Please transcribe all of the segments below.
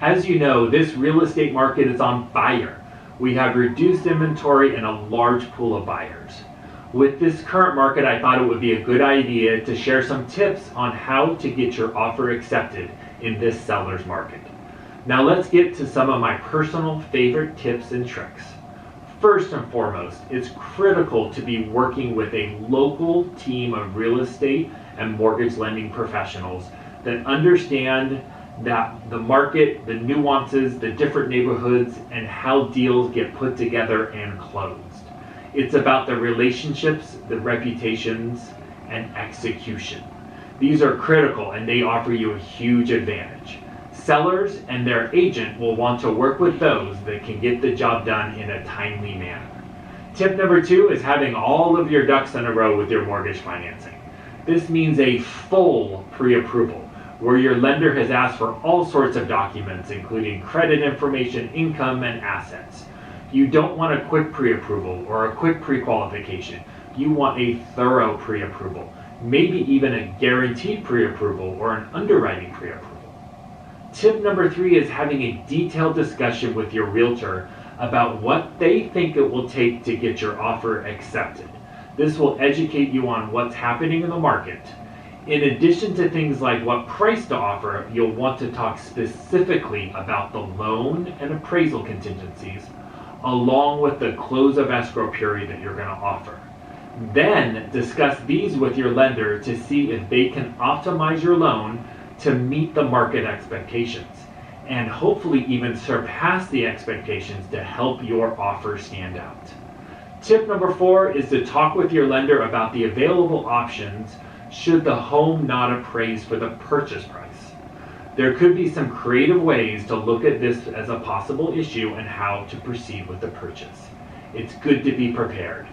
As you know, this real estate market is on fire. We have reduced inventory and a large pool of buyers. With this current market, I thought it would be a good idea to share some tips on how to get your offer accepted in this seller's market. Now let's get to some of my personal favorite tips and tricks. First and foremost, it's critical to be working with a local team of real estate and mortgage lending professionals that understand that the market, the nuances, the different neighborhoods, and how deals get put together and closed. It's about the relationships, the reputations, and execution. These are critical and they offer you a huge advantage. Sellers and their agent will want to work with those that can get the job done in a timely manner. Tip number 2 is having all of your ducks in a row with your mortgage financing. This means a full pre-approval, where your lender has asked for all sorts of documents, including credit information, income, and assets. You don't want a quick pre-approval or a quick pre-qualification. You want a thorough pre-approval, maybe even a guaranteed pre-approval or an underwriting pre-approval. Tip number 3 is having a detailed discussion with your realtor about what they think it will take to get your offer accepted. This will educate you on what's happening in the market. In addition to things like what price to offer, you'll want to talk specifically about the loan and appraisal contingencies, along with the close of escrow period that you're going to offer. Then discuss these with your lender to see if they can optimize your loan to meet the market expectations, and hopefully even surpass the expectations to help your offer stand out. Tip number 4 is to talk with your lender about the available options should the home not appraise for the purchase price. There could be some creative ways to look at this as a possible issue and how to proceed with the purchase. It's good to be prepared.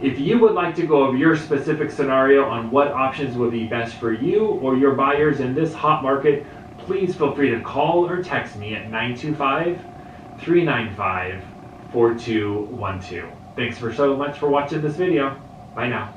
If you would like to go over your specific scenario on what options would be best for you or your buyers in this hot market, please feel free to call or text me at 925-395-4212. Thanks so much for watching this video. Bye now.